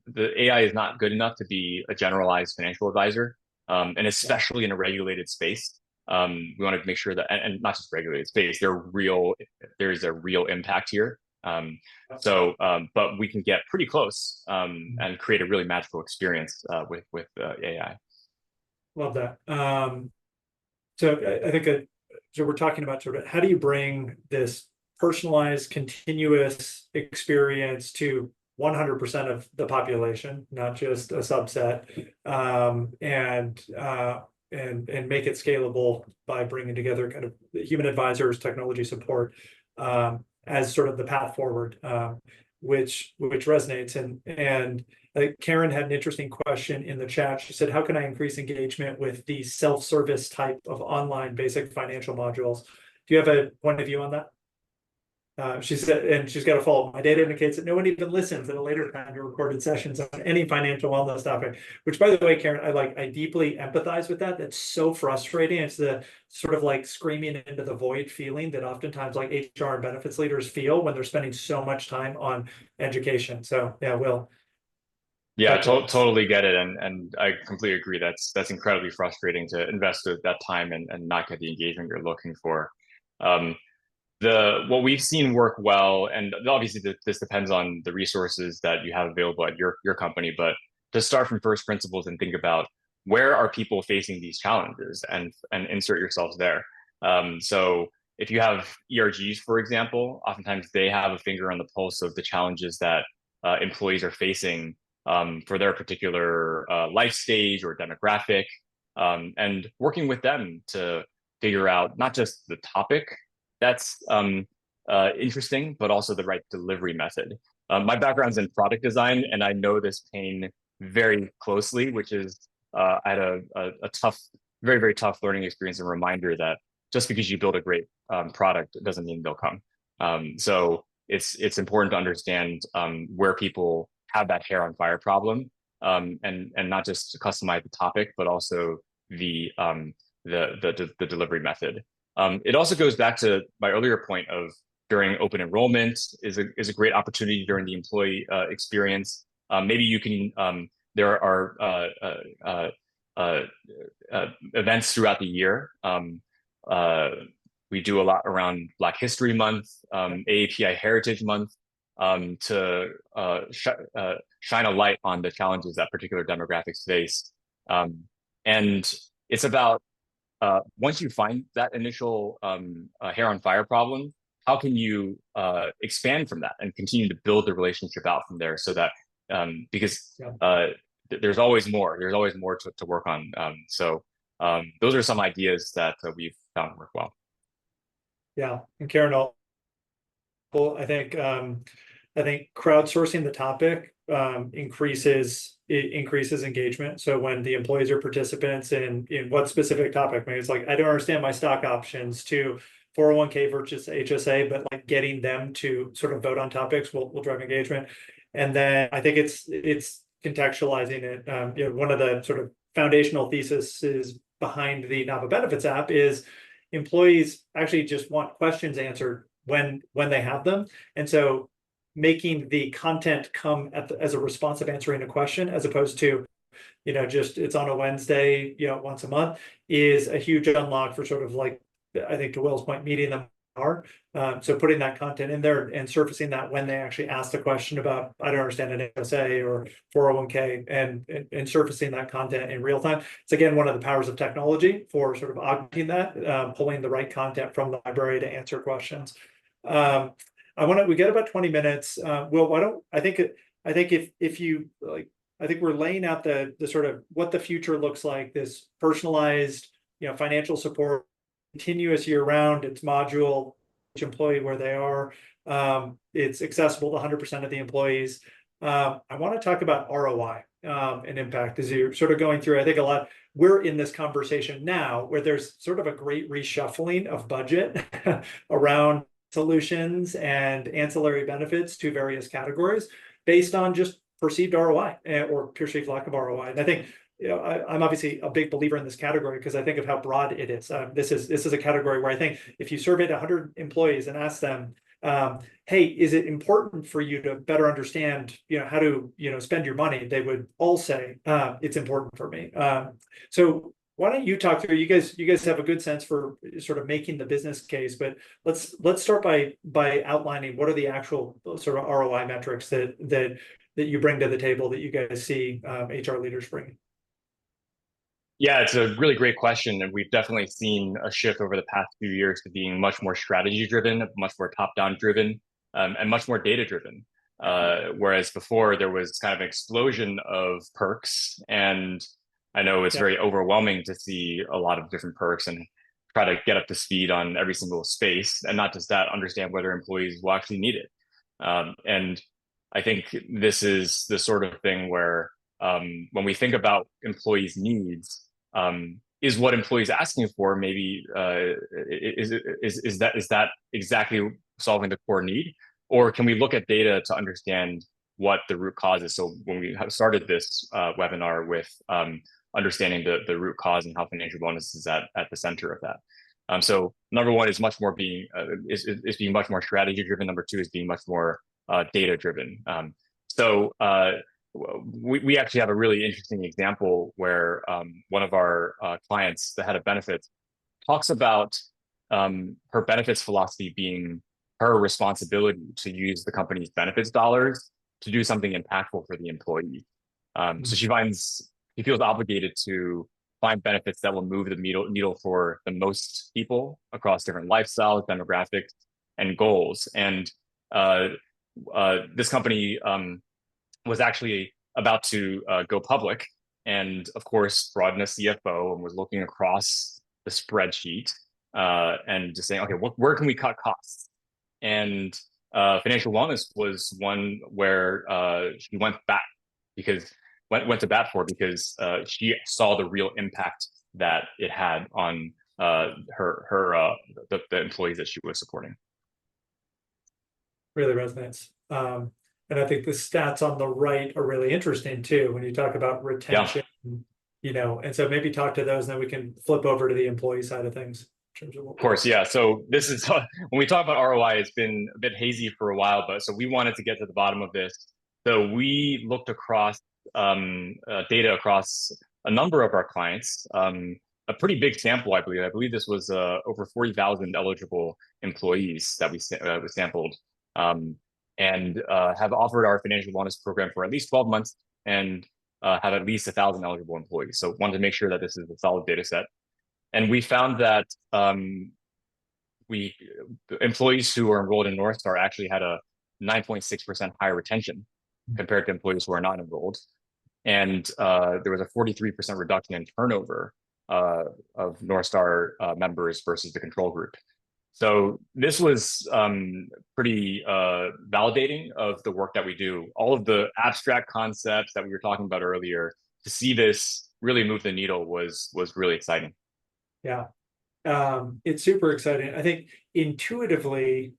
the AI is not good enough to be a generalized financial advisor, and especially in a regulated space. We want to make sure that, and not just regulated space, there's a real impact here. But we can get pretty close and create a really magical experience with AI. Love that. So I think so we're talking about sort of how do you bring this personalized, continuous experience to 100% of the population, not just a subset, and make it scalable by bringing together kind of human advisors, technology support, as sort of the path forward, which resonates. And I think Karen had an interesting question in the chat. She said, how can I increase engagement with the self-service type of online basic financial modules? Do you have a point of view on that? She said, and she's got a follow-up. My data indicates that no one even listens at a later time to recorded sessions on any financial wellness topic, which, by the way, Karen, I deeply empathize with that. That's so frustrating. It's the sort of like screaming into the void feeling that oftentimes like HR and benefits leaders feel when they're spending so much time on education. So yeah, Will. Yeah, totally get it. And I completely agree. That's incredibly frustrating to invest that time and not get the engagement you're looking for. What we've seen work well, and obviously this depends on the resources that you have available at your company, but to start from first principles and think about where are people facing these challenges and insert yourselves there. So if you have ERGs, for example, oftentimes they have a finger on the pulse of the challenges that employees are facing for their particular life stage or demographic, and working with them to figure out not just the topic that's interesting, but also the right delivery method. My background's in product design, and I know this pain very closely, which is I had a tough, very, very tough learning experience and reminder that just because you build a great product, it doesn't mean they'll come. So it's important to understand where people have that hair on fire problem, and not just customize the topic, but also the delivery method. It also goes back to my earlier point of during open enrollment is a great opportunity during the employee experience. Maybe you can there are events throughout the year. Uh, we do a lot around Black History Month, AAPI Heritage Month, to shine a light on the challenges that particular demographics face. And it's about once you find that initial hair on fire problem, how can you expand from that and continue to build the relationship out from there so that because there's always more to work on. So those are some ideas that we've found work well. Yeah, and Karen, I think crowdsourcing the topic increases engagement. So when the employees are participants in what specific topic, maybe it's like, I don't understand my stock options, to 401k versus HSA, but like getting them to sort of vote on topics will drive engagement. And then I think it's contextualizing it. One of the sort of foundational theses behind the Nava Benefits app is employees actually just want questions answered when they have them. And so making the content come as a responsive answering a question, as opposed to, just it's on a Wednesday, once a month, is a huge unlock for sort of like, I think to Will's point, meeting them are. So putting that content in there and surfacing that when they actually ask the question about, I don't understand an HSA or 401k, and surfacing that content in real time. It's again one of the powers of technology for sort of augmenting that, pulling the right content from the library to answer questions. We get about 20 minutes. Will, I think if you like, I think we're laying out the sort of what the future looks like, this personalized, financial support, continuous year round, it's module, each employee where they are. It's accessible to 100% of the employees. I want to talk about ROI and impact as you're sort of going through. I think we're in this conversation now where there's sort of a great reshuffling of budget around solutions and ancillary benefits to various categories based on just perceived ROI or perceived lack of ROI. And I think I'm obviously a big believer in this category because I think of how broad it is. This is a category where I think if you surveyed 100 employees and asked them, hey, is it important for you to better understand, how to, spend your money? They would all say, it's important for me. So why don't you talk through? You guys have a good sense for sort of making the business case, but let's start by outlining what are the actual sort of ROI metrics that you bring to the table that you guys see HR leaders bring. Yeah, it's a really great question. And we've definitely seen a shift over the past few years to being much more strategy driven, much more top-down driven, and much more data driven. Whereas before there was kind of an explosion of perks. And I know it's very overwhelming to see a lot of different perks and try to get up to speed on every single space. And not just that, understand whether employees will actually need it. And I think this is the sort of thing where when we think about employees' needs, is what employees asking for maybe is that exactly solving the core need, or can we look at data to understand what the root cause is? So when we started this webinar with understanding the root cause and how financial wellness is at the center of that. So number one is much more being being much more strategy driven. Number two is being much more data driven. We actually have a really interesting example where one of our clients, the head of benefits, talks about her benefits philosophy being her responsibility to use the company's benefits dollars to do something impactful for the employee. So she feels obligated to find benefits that will move the needle for the most people across different lifestyles, demographics, and goals. And this company was actually about to go public, and of course brought in a CFO and was looking across the spreadsheet and just saying, okay, where can we cut costs? And financial wellness was one where she went back because went to bat for, because she saw the real impact that it had on the employees that she was supporting. Really resonates. And I think the stats on the right are really interesting too, when you talk about retention, and so maybe talk to those, and then we can flip over to the employee side of things. Of course, yeah. So this is when we talk about ROI, it's been a bit hazy for a while, but so we wanted to get to the bottom of this. So we looked across data across a number of our clients, a pretty big sample, I believe. I believe this was over 40,000 eligible employees that we sampled, and have offered our financial wellness program for at least 12 months and have at least 1,000 eligible employees. So wanted to make sure that this is a solid data set. And we found that employees who are enrolled in Northstar actually had a 9.6% higher retention compared to employees who are not enrolled. And there was a 43% reduction in turnover of Northstar members versus the control group. So this was pretty validating of the work that we do. All of the abstract concepts that we were talking about earlier, to see this really move the needle was really exciting. Yeah. It's super exciting. I think intuitively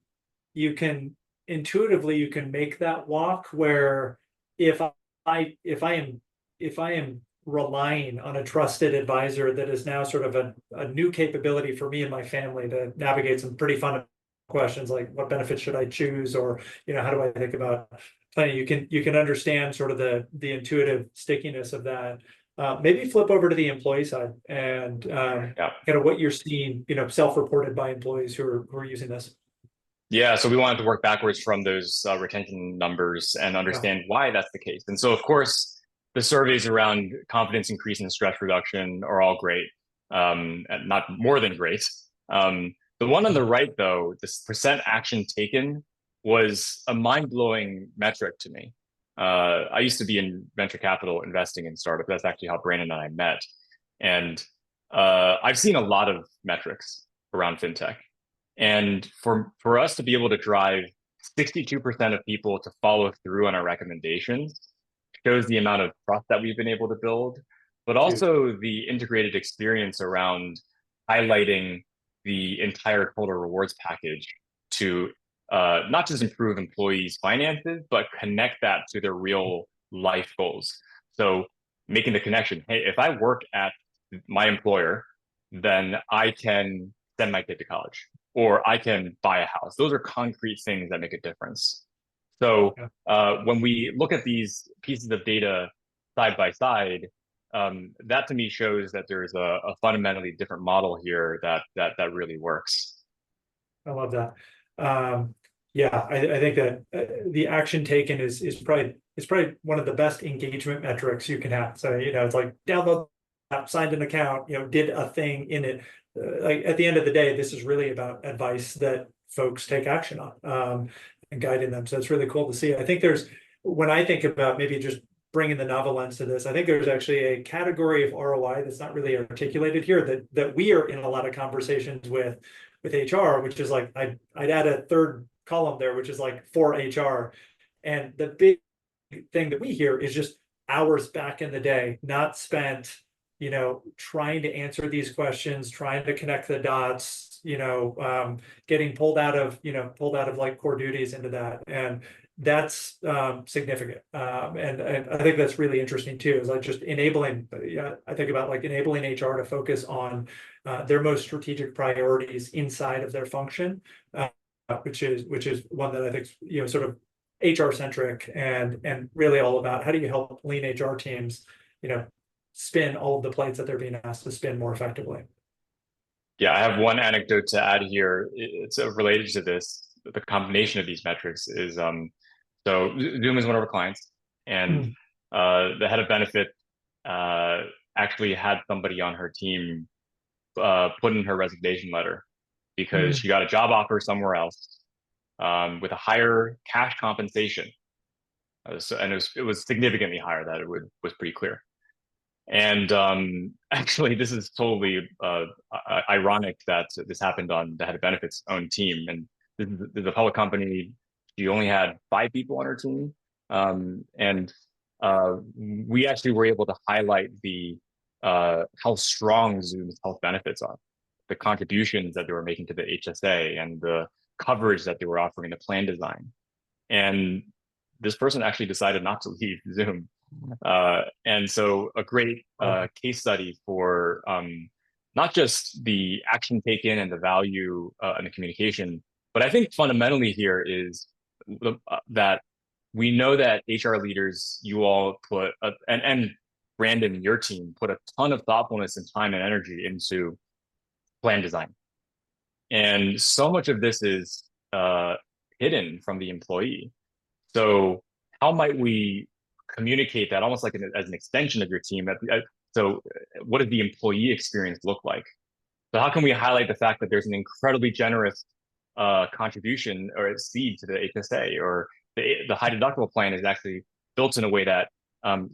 you can make that walk where if I am relying on a trusted advisor that is now sort of a new capability for me and my family to navigate some pretty fun questions like what benefits should I choose, or how do I think about planning, you can understand sort of the intuitive stickiness of that. Maybe flip over to the employee side and kind of what you're seeing, self-reported by employees who are using this. Yeah, so we wanted to work backwards from those retention numbers and understand why that's the case. And so, of course, the surveys around confidence increase and stress reduction are all great, and not more than great. The one on the right, though, this percent action taken, was a mind-blowing metric to me. I used to be in venture capital investing in startups. That's actually how Brandon and I met. And I've seen a lot of metrics around fintech. And for us to be able to drive 62% of people to follow through on our recommendations shows the amount of trust that we've been able to build, but also the integrated experience around highlighting the entire total rewards package to not just improve employees' finances, but connect that to their real life goals. So making the connection, hey, if I work at my employer, then I can send my kid to college, or I can buy a house. Those are concrete things that make a difference. So when we look at these pieces of data side by side, that to me shows that there's a fundamentally different model here that really works. I love that. I think that the action taken is probably one of the best engagement metrics you can have. So it's like download app, signed an account, did a thing in it. Like at the end of the day, this is really about advice that folks take action on, and guiding them. So it's really cool to see. I think when I think about maybe just bringing the Nava lens to this, I think there's actually a category of ROI that's not really articulated here that we are in a lot of conversations with HR, which is like, I'd add a third column there, which is like for HR. And the big thing that we hear is just hours back in the day, not spent, trying to answer these questions, trying to connect the dots, getting pulled out of like core duties into that. And that's significant. And I think that's really interesting too, is like just enabling, I think about like enabling HR to focus on their most strategic priorities inside of their function, which is one that I think, sort of HR centric and really all about how do you help lean HR teams, spin all of the plates that they're being asked to spin more effectively. Yeah, I have one anecdote to add here. It's related to this. The combination of these metrics is so Zoom is one of our clients, and the head of benefit actually had somebody on her team put in her resignation letter because she got a job offer somewhere else with a higher cash compensation. And it was significantly higher. That was pretty clear. And actually, this is totally ironic that this happened on the head of benefits' own team. And this is a public company. She only had 5 people on her team. And we actually were able to highlight the how strong Zoom's health benefits are, the contributions that they were making to the HSA, and the coverage that they were offering in the plan design. And this person actually decided not to leave Zoom. And so a great case study for not just the action taken and the value and the communication, but I think fundamentally here is that we know that HR leaders, you all put, and Brandon, your team put a ton of thoughtfulness and time and energy into plan design. And so much of this is hidden from the employee. So how might we communicate that almost like as an extension of your team? So what does the employee experience look like? So how can we highlight the fact that there's an incredibly generous contribution or seed to the HSA, or the high deductible plan is actually built in a way that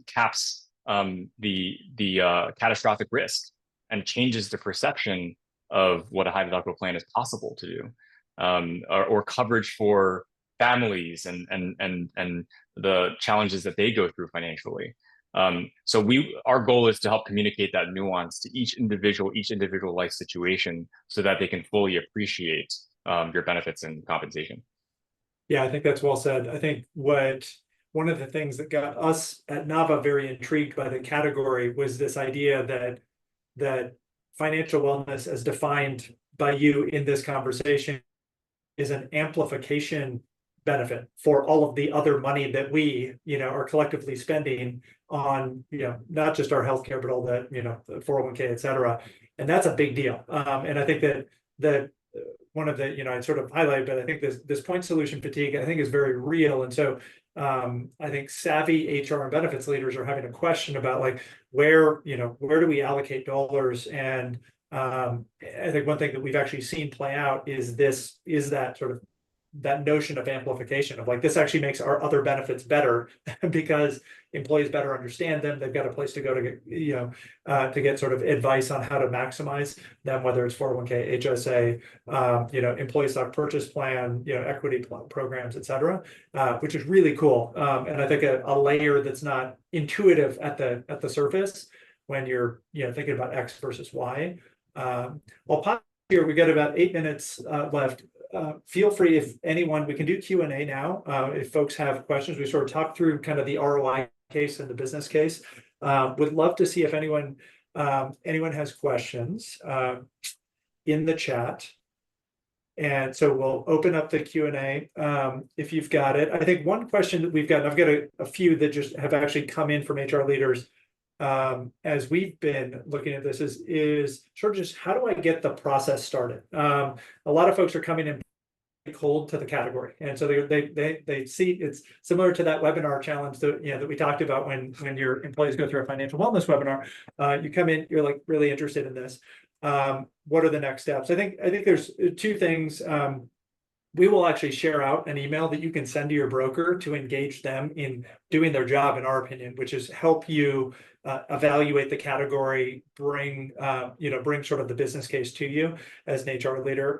caps the catastrophic risk and changes the perception of what a high deductible plan is possible to do, or coverage for families and the challenges that they go through financially. So our goal is to help communicate that nuance to each individual life situation so that they can fully appreciate your benefits and compensation. Yeah, I think that's well said. I think one of the things that got us at Nava very intrigued by the category was this idea that financial wellness, as defined by you in this conversation, is an amplification benefit for all of the other money that we, are collectively spending on, not just our healthcare, but all that, the 401k, et cetera. And that's a big deal. And I think that one of the, I sort of highlighted, but I think this point solution fatigue, I think, is very real. And so I think savvy HR and benefits leaders are having a question about, like, where do we allocate dollars? And I think one thing that we've actually seen play out is that sort of that notion of amplification of, like, this actually makes our other benefits better because employees better understand them. They've got a place to go to get, to get sort of advice on how to maximize them, whether it's 401k, HSA, employee stock purchase plan, equity programs, et cetera, which is really cool. And I think a layer that's not intuitive at the surface when you're, thinking about X versus Y. I'll pause here. We got about 8 minutes left. Feel free, if anyone, we can do Q&A now. If folks have questions, we sort of talked through kind of the ROI case and the business case. Would love to see if anyone has questions in the chat. And so we'll open up the Q&A if you've got it. I think one question that we've got, I've got a few that just have actually come in from HR leaders as we've been looking at this, is sort of just, how do I get the process started? A lot of folks are coming in cold to the category, and so they see it's similar to that webinar challenge that we talked about when your employees go through a financial wellness webinar. You come in, you're like really interested in this. What are the next steps? I think there's two things. We will actually share out an email that you can send to your broker to engage them in doing their job, in our opinion, which is help you evaluate the category, bring sort of the business case to you as an HR leader.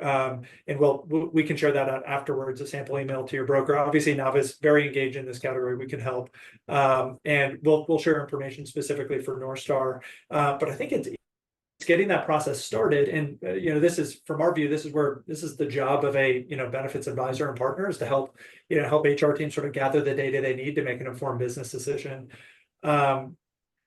And we can share that out afterwards, a sample email to your broker. Obviously, Nava is very engaged in this category. We can help. And we'll share information specifically for Northstar. But I think it's getting that process started. And this is, from our view, this is the job of a benefits advisor and partner, is to help HR teams sort of gather the data they need to make an informed business decision.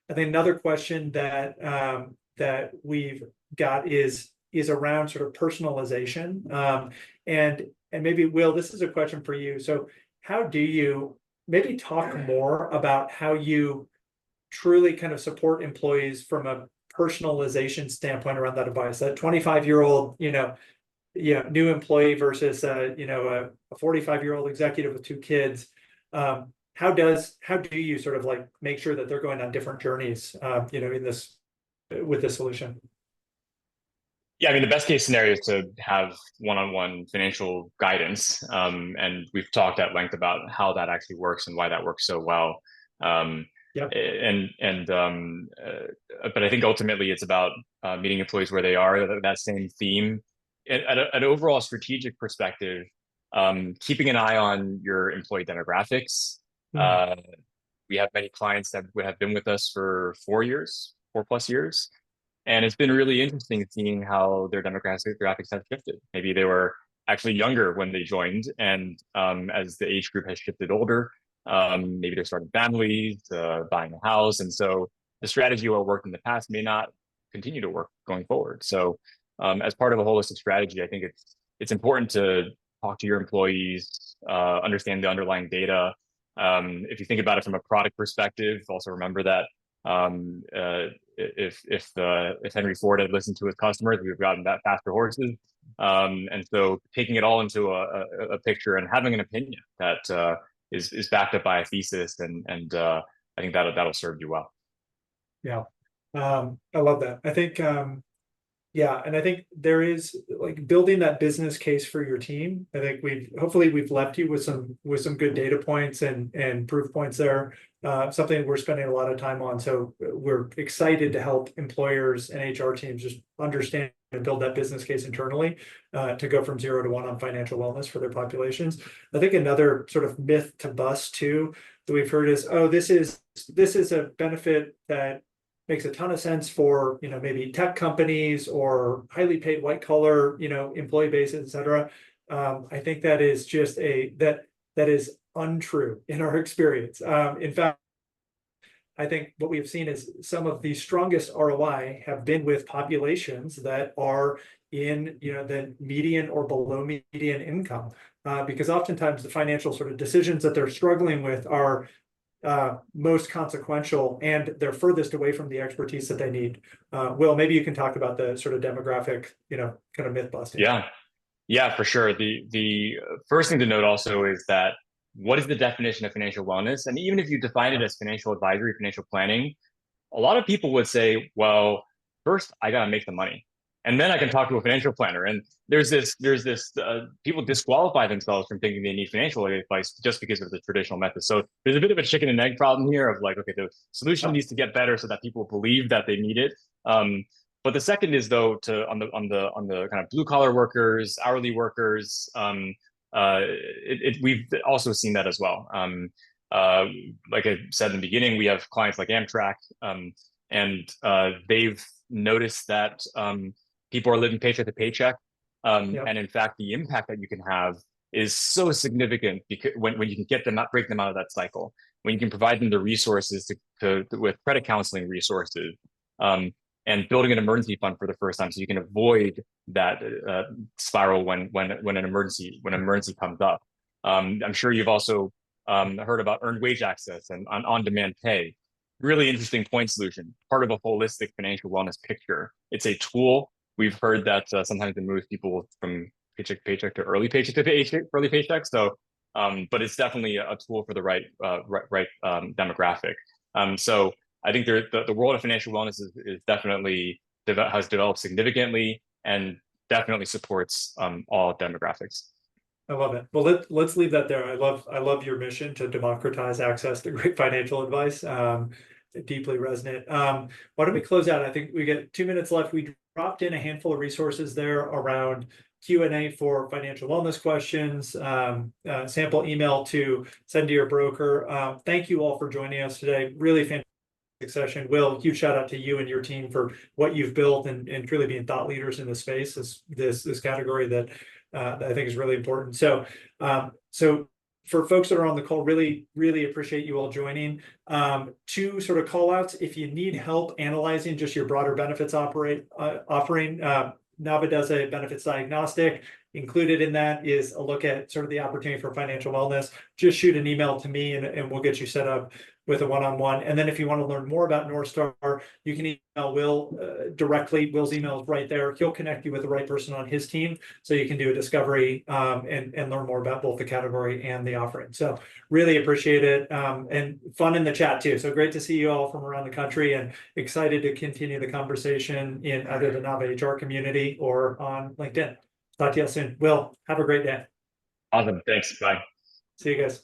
I think another question that we've got is around sort of personalization. And maybe, Will, this is a question for you. So how do you maybe talk more about how you truly kind of support employees from a personalization standpoint around that advice, that 25-year-old, new employee versus a 45-year-old executive with 2 kids. How do you sort of like make sure that they're going on different journeys, with this solution? Yeah, I mean, the best case scenario is to have one-on-one financial guidance. And we've talked at length about how that actually works and why that works so well. Yep. But I think ultimately it's about meeting employees where they are, that same theme. At an overall strategic perspective, keeping an eye on your employee demographics, We have many clients that have been with us for 4 years, 4+ years. And it's been really interesting seeing how their demographics have shifted. Maybe they were actually younger when they joined, and as the age group has shifted older, maybe they're starting families, buying a house, and so the strategy what worked in the past may not continue to work going forward. So, as part of a holistic strategy, I think it's important to talk to your employees, understand the underlying data. If you think about it from a product perspective, also remember that if Henry Ford had listened to his customers, we would have gotten that faster horses. And so taking it all into a picture and having an opinion that is backed up by a thesis, and I think that'll serve you well. Yeah. I love that. I think yeah, and I think there is like building that business case for your team. I think hopefully we've left you with some good data points and proof points there. Something we're spending a lot of time on. So we're excited to help employers and HR teams just understand and build that business case internally to go from 0 to 1 on financial wellness for their populations. I think another sort of myth to bust too that we've heard is, oh, this is a benefit that makes a ton of sense for, maybe tech companies or highly paid white collar, employee bases, et cetera. I think that is just that is untrue in our experience. In fact, I think what we've seen is some of the strongest ROI have been with populations that are in, the median or below median income, because oftentimes the financial sort of decisions that they're struggling with are most consequential, and they're furthest away from the expertise that they need. Will, maybe you can talk about the sort of demographic, kind of myth busting. Yeah, for sure. The first thing to note also is that what is the definition of financial wellness? And even if you define it as financial advisory, financial planning, a lot of people would say, well, first I got to make the money, and then I can talk to a financial planner. And there's this people disqualify themselves from thinking they need financial advice just because of the traditional method. So there's a bit of a chicken and egg problem here of like, okay, the solution needs to get better so that people believe that they need it. But the second is though on the kind of blue collar workers, hourly workers, we've also seen that as well. Like I said in the beginning, we have clients like Amtrak, and they've noticed that people are living paycheck to paycheck. And in fact, the impact that you can have is so significant because when you can get them out, break them out of that cycle, when you can provide them the resources with credit counseling resources, and building an emergency fund for the first time, so you can avoid that spiral when an emergency comes up. I'm sure you've also heard about earned wage access and on-demand pay. Really interesting point solution, part of a holistic financial wellness picture. It's a tool. We've heard that sometimes it moves people from paycheck to paycheck to early paycheck. So, but it's definitely a tool for the right demographic. So I think the world of financial wellness is definitely has developed significantly and definitely supports all demographics. I love it. Well, let's leave that there. I love your mission to democratize access to great financial advice. Deeply resonant. Why don't we close out? I think we get 2 minutes left. We dropped in a handful of resources there around Q&A for financial wellness questions, sample email to send to your broker. Thank you all for joining us today. Really fantastic session. Will, huge shout out to you and your team for what you've built and truly being thought leaders in this space, this category that I think is really important. So for folks that are on the call, really, really appreciate you all joining. 2 sort of call outs. If you need help analyzing just your broader benefits offering, Nava does a benefits diagnostic. Included in that is a look at sort of the opportunity for financial wellness. Just shoot an email to me and we'll get you set up with a one-on-one. And then if you want to learn more about Northstar, you can email Will directly. Will's email is right there. He'll connect you with the right person on his team so you can do a discovery and learn more about both the category and the offering. So really appreciate it, and fun in the chat too. So great to see you all from around the country, and excited to continue the conversation in either the Nava HR community or on LinkedIn. Talk to you all soon. Will, have a great day. Awesome. Thanks. Bye. See you guys.